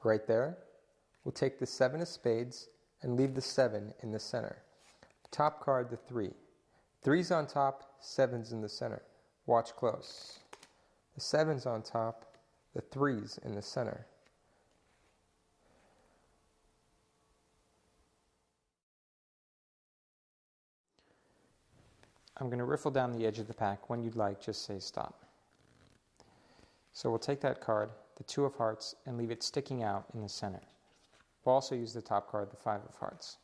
Right there, we'll take the 7 of spades and leave the 7 in the center. Top card, the 3. 3's on top, 7's in the center. Watch close. The 7's on top, the 3's in the center. I'm going to riffle down the edge of the pack. When you'd like, just say stop. So we'll take that card, the 2 of hearts, and leave it sticking out in the center. We'll also use the top card, the 5 of hearts.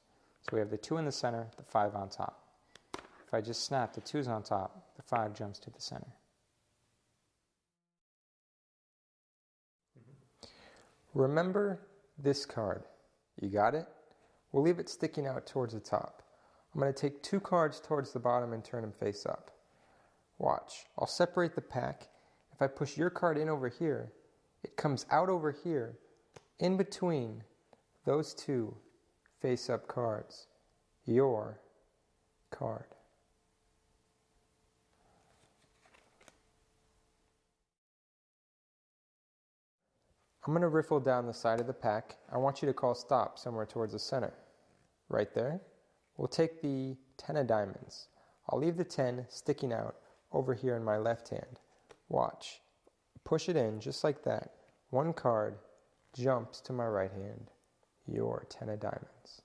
So we have the 2 in the center, the 5 on top. If I just snap, the 2's on top, the 5 jumps to the center. Remember this card. You got it? We'll leave it sticking out towards the top. I'm going to take 2 cards towards the bottom and turn them face up. Watch. I'll separate the pack. If I push your card in over here, it comes out over here, in between those 2 face-up cards. Your card. I'm going to riffle down the side of the pack. I want you to call stop somewhere towards the center. Right there. We'll take the 10 of diamonds. I'll leave the 10 sticking out over here in my left hand. Watch. Push it in just like that. 1 card jumps to my right hand. Your 10 of diamonds.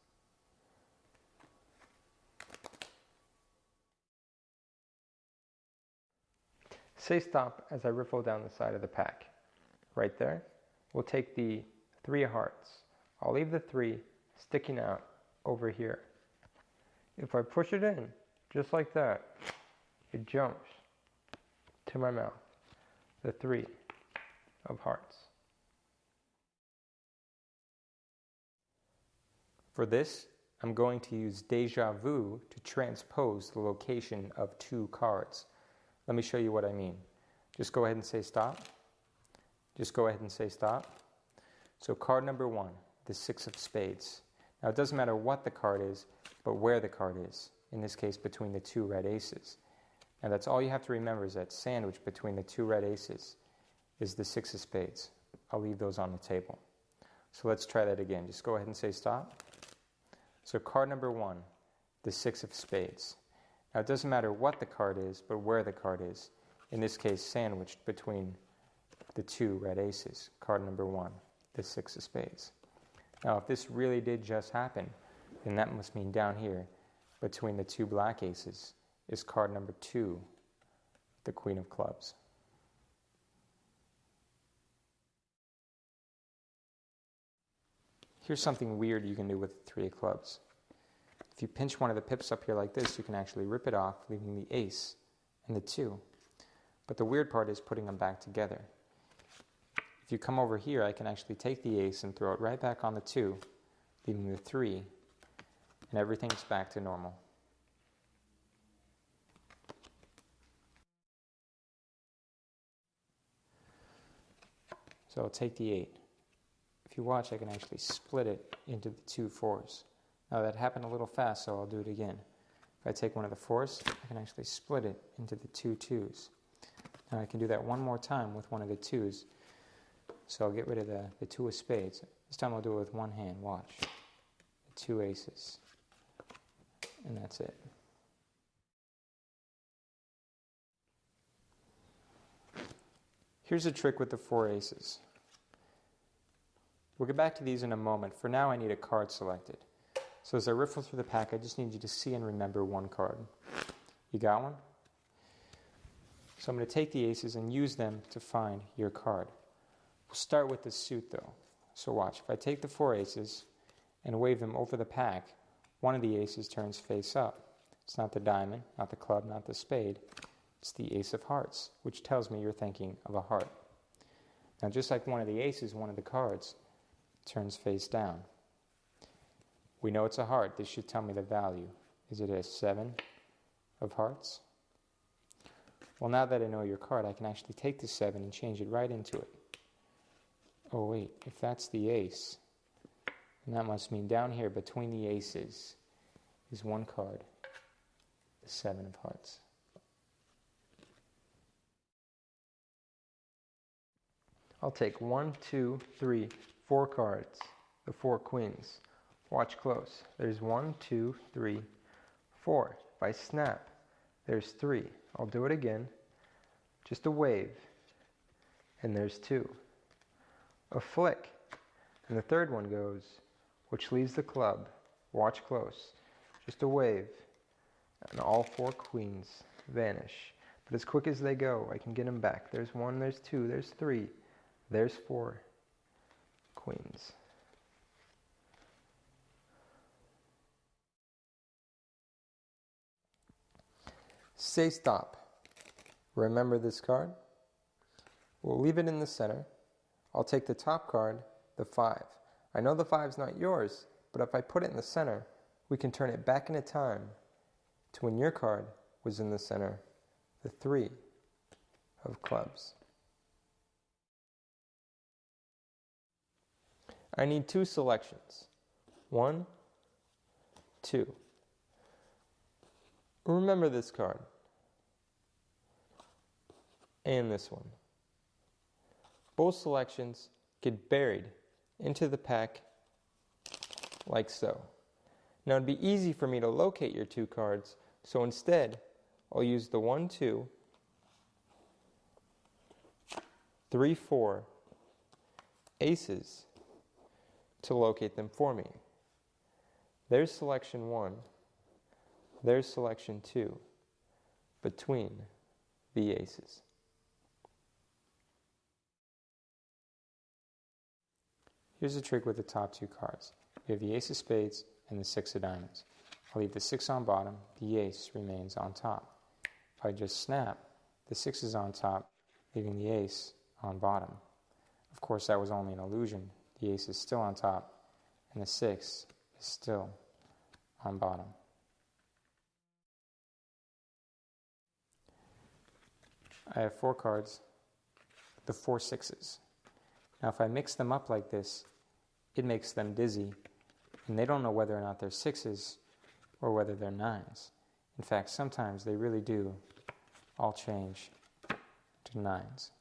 Say stop as I riffle down the side of the pack. Right there. We'll take the 3 of hearts. I'll leave the 3 sticking out over here. If I push it in, just like that, it jumps to my mouth. The 3 of hearts. For this, I'm going to use déjà vu to transpose the location of 2 cards. Let me show you what I mean. Just go ahead and say stop. Just go ahead and say stop. So card number 1, the 6 of spades. Now it doesn't matter what the card is, but where the card is. In this case, between the 2 red aces. Now that's all you have to remember, is that sandwich between the 2 red aces is the 6 of spades. I'll leave those on the table. So let's try that again. Just go ahead and say stop. So card number 1, the 6 of spades. Now it doesn't matter what the card is, but where the card is. In this case, sandwiched between the 2 red aces. Card number 1, the 6 of spades. Now if this really did just happen, then that must mean down here, between the 2 black aces, is card number 2, the Queen of Clubs. Here's something weird you can do with the 3 of clubs. If you pinch one of the pips up here like this, you can actually rip it off, leaving the ace and the 2. But the weird part is putting them back together. If you come over here, I can actually take the ace and throw it right back on the 2, leaving the 3, and everything's back to normal. So I'll take the 8. If you watch, I can actually split it into the 2 4s. Now that happened a little fast, so I'll do it again. If I take one of the 4s, I can actually split it into the 2 2s. Now I can do that one more time with one of the 2s. So I'll get rid of the 2 of spades. This time I'll do it with one hand. Watch. The 2 aces. And that's it. Here's a trick with the 4 aces. We'll get back to these in a moment. For now, I need a card selected. So as I riffle through the pack, I just need you to see and remember one card. You got one? So I'm going to take the aces and use them to find your card. We'll start with the suit though. So watch. If I take the 4 aces and wave them over the pack, one of the aces turns face up. It's not the diamond, not the club, not the spade. It's the ace of hearts, which tells me you're thinking of a heart. Now just like one of the aces, one of the cards turns face down. We know it's a heart. This should tell me the value. Is it a 7 of hearts? Well, now that I know your card, I can actually take the 7 and change it right into it. Oh wait, if that's the ace, then that must mean down here between the aces is one card, the 7 of hearts. I'll take 1, 2, 3, 4 cards, the 4 queens. Watch close. There's 1, 2, 3, 4. If I snap, there's 3. I'll do it again. Just a wave. And there's 2. A flick. And the third one goes, which leaves the club. Watch close. Just a wave. And all 4 queens vanish. But as quick as they go, I can get them back. There's 1, there's 2, there's 3, there's 4 queens. Say stop. Remember this card? We'll leave it in the center. I'll take the top card, the 5. I know the 5's not yours, but if I put it in the center, we can turn it back into time to when your card was in the center, the 3 of clubs. I need 2 selections. 1, 2. Remember this card. And this one. Both selections get buried into the pack like so. Now it'd be easy for me to locate your 2 cards, so instead I'll use the 1, 2, 3, 4 aces to locate them for me. There's selection 1, there's selection 2 between the aces. Here's a trick with the top 2 cards. You have the ace of spades and the 6 of diamonds. I'll leave the 6 on bottom, the ace remains on top. If I just snap, the 6 is on top, leaving the ace on bottom. Of course, that was only an illusion. The ace is still on top, and the 6 is still on bottom. I have 4 cards, the 4 sixes. Now if I mix them up like this, it makes them dizzy, and they don't know whether or not they're 6s or whether they're 9s. In fact, sometimes they really do all change to 9s.